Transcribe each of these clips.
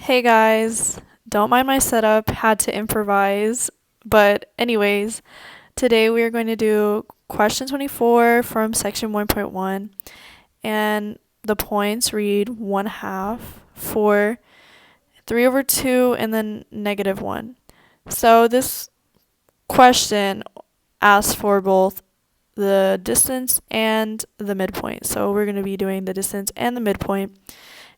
Hey guys, don't mind my setup, had to improvise. But, anyways, today we are going to do question 24 from section 1.1, and the points read 1/2, 4, 3 over 2, and then -1. So, this question asks for both the distance and the midpoint. So, we're going to be doing the distance and the midpoint.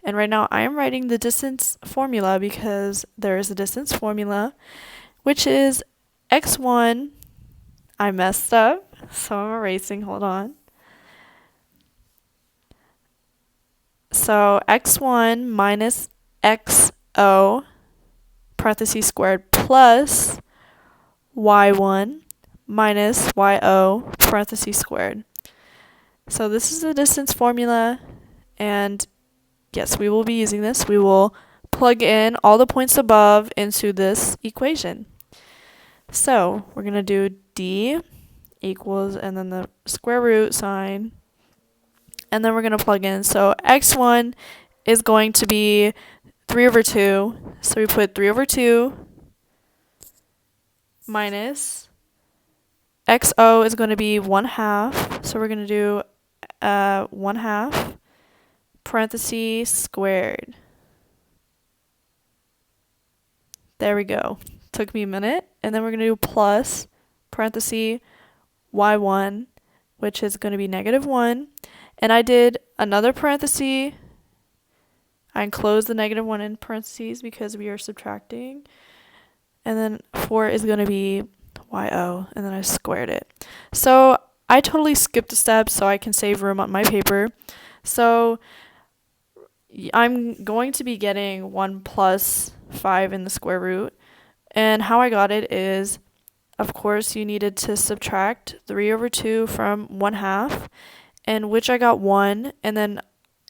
And right now I am writing the distance formula because there is a distance formula, which is x1. I messed up, so I'm erasing, hold on. So x1 minus xo parentheses squared plus y1 minus yo parentheses squared. So this is the distance formula, and yes, we will be using this. We will plug in all the points above into this equation. So we're going to do d equals, and then the square root sign, and then we're going to plug in. So x1 is going to be 3 over 2. So we put 3 over 2 minus xo is going to be 1/2. So we're going to do 1/2 parentheses squared. There we go. Took me a minute. And then we're going to do plus parentheses y1, which is going to be -1. And I did another parenthesis. I enclosed the -1 in parentheses because we are subtracting. And then 4 is going to be yo, and then I squared it. So I totally skipped a step so I can save room on my paper. So I'm going to be getting 1 plus 5 in the square root. And how I got it is, of course, you needed to subtract 3 over 2 from 1/2, and which I got 1, and then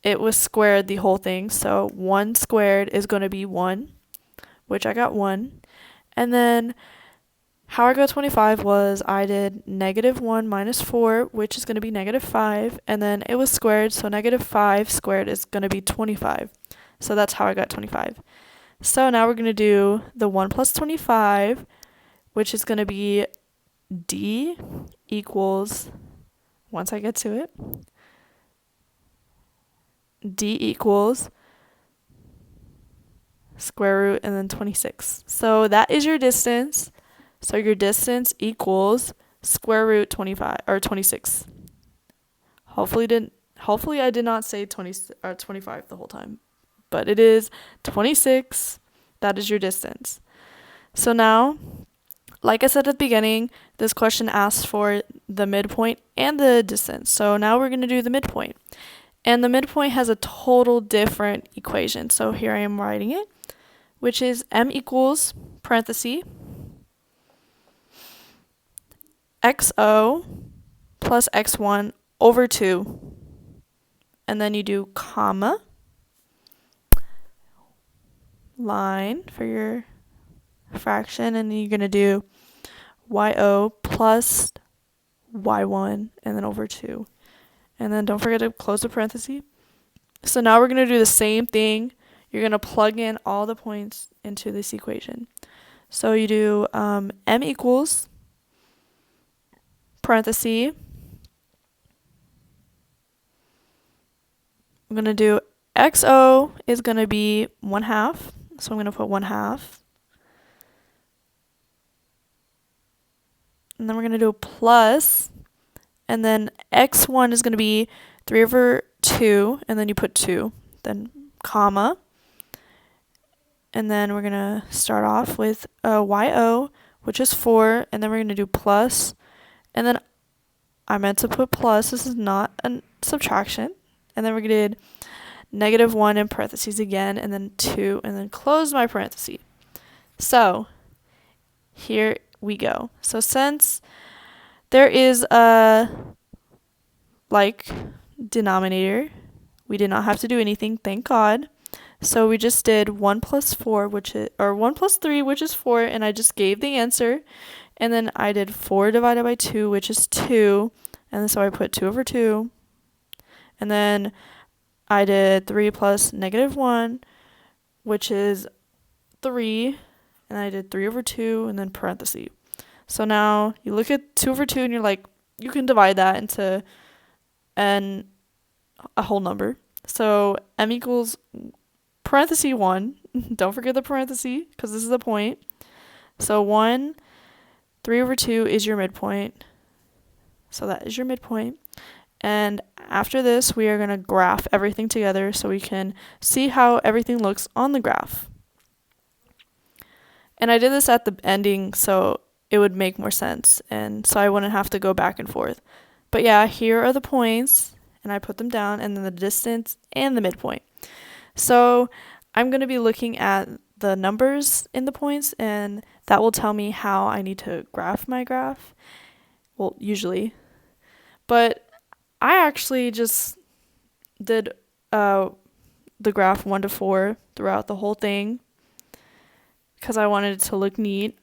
it was squared the whole thing. So 1 squared is going to be 1, which I got 1. And then how I got 25 was I did -1 minus 4, which is going to be -5, and then it was squared, so -5 squared is going to be 25. So that's how I got 25. So now we're going to do the 1 plus 25, which is going to be d equals, once I get to it, d equals square root and then 26. So that is your distance. So your distance equals square root 25 or 26. Hopefully I did not say 20 or 25 the whole time, but it is 26. That is your distance. So now, like I said at the beginning, this question asks for the midpoint and the distance. So now we're going to do the midpoint. And the midpoint has a total different equation. So here I am writing it, which is m equals parenthesis xo plus x1 over 2. And then you do comma, line for your fraction, and then you're going to do yo plus y1 and then over 2. And then don't forget to close the parenthesis. So now we're going to do the same thing. You're going to plug in all the points into this equation. So you do m equals parenthesis. I'm going to do xo is going to be 1/2. So I'm going to put 1/2. And then we're going to do a plus. And then x1 is going to be 3 over 2. And then you put 2. Then comma. And then we're going to start off with yo, which is 4. And then we're going to do plus. And then I meant to put plus. This is not a subtraction. And then we're going to do -1 in parentheses again. And then 2. And then close my parentheses. So here we go. So since there is a denominator, we did not have to do anything, thank God. So we just did 1 plus 4, 1 plus 3, which is 4, and I just gave the answer. And then I did 4 divided by 2, which is 2. And then so I put 2 over 2. And then I did 3 plus -1, which is 3, and I did 3 over 2 and then parentheses. So now you look at 2 over 2 and you're like, you can divide that into a whole number. So m equals parentheses 1. Don't forget the parentheses because this is the point. So 1, 3 over 2 is your midpoint. So that is your midpoint. And after this, we are going to graph everything together so we can see how everything looks on the graph. And I did this at the ending so it would make more sense and so I wouldn't have to go back and forth. But yeah, here are the points and I put them down, and then the distance and the midpoint. So I'm going to be looking at the numbers in the points, and that will tell me how I need to graph my graph. Well, usually. But I actually just did the graph 1 to 4 throughout the whole thing because I wanted it to look neat.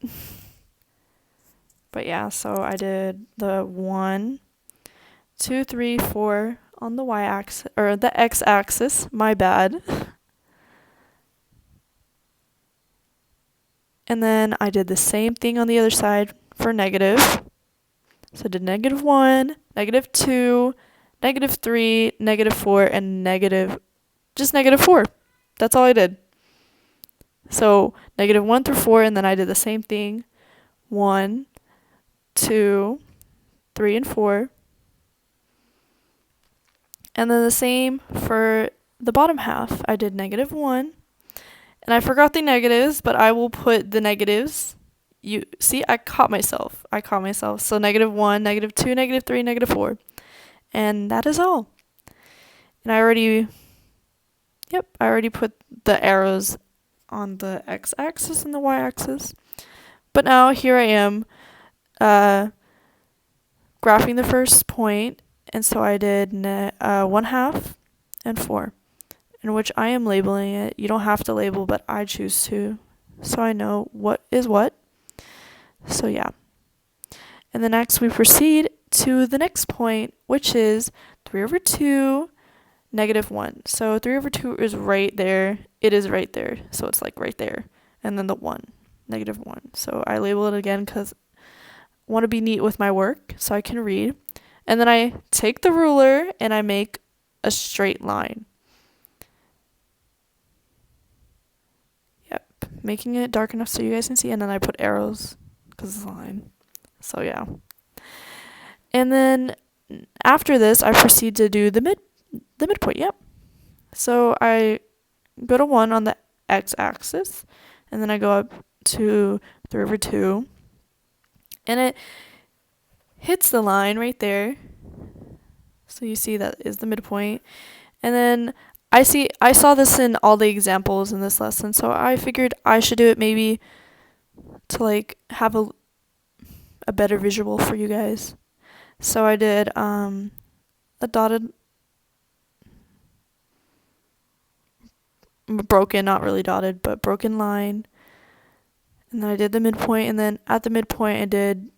But yeah, so I did the 1, 2, 3, 4 on the y-axis, or the x-axis, my bad. And then I did the same thing on the other side for negative. So I did -1, -2, -3, -4, and just -4. That's all I did. So -1 through 4, and then I did the same thing. 1, 2, 3, and 4. And then the same for the bottom half. I did -1. And I forgot the negatives, but I will put the negatives. You see, I caught myself. So -1, -2, -3, -4. And that is all. And I already put the arrows on the x-axis and the y-axis. But now here I am graphing the first point. And so I did 1/2 and 4. In which I am labeling it. You don't have to label, but I choose to, so I know what is what. So yeah. And then next we proceed to the next point, which is 3 over 2, -1. So 3 over 2 is right there. It is right there. So it's like right there. And then the 1, -1. So I label it again because I want to be neat with my work so I can read. And then I take the ruler and I make a straight line. Making it dark enough so you guys can see, and then I put arrows because it's a line. So yeah. And then after this, I proceed to do the midpoint. Yep. So I go to 1 on the x-axis, and then I go up to 3 over 2, and it hits the line right there. So you see that is the midpoint, and then I saw this in all the examples in this lesson, so I figured I should do it maybe to like have a better visual for you guys. So I did a dotted, broken, not really dotted, but broken line. And then I did the midpoint, and then at the midpoint I did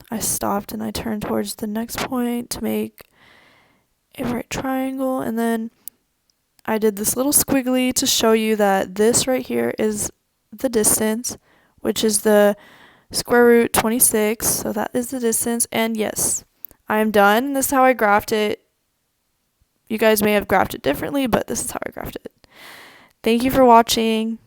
I stopped and I turned towards the next point to make a right triangle, and then I did this little squiggly to show you that this right here is the distance, which is the square root 26, so that is the distance, and yes, I am done. This is how I graphed it. You guys may have graphed it differently, but this is how I graphed it. Thank you for watching.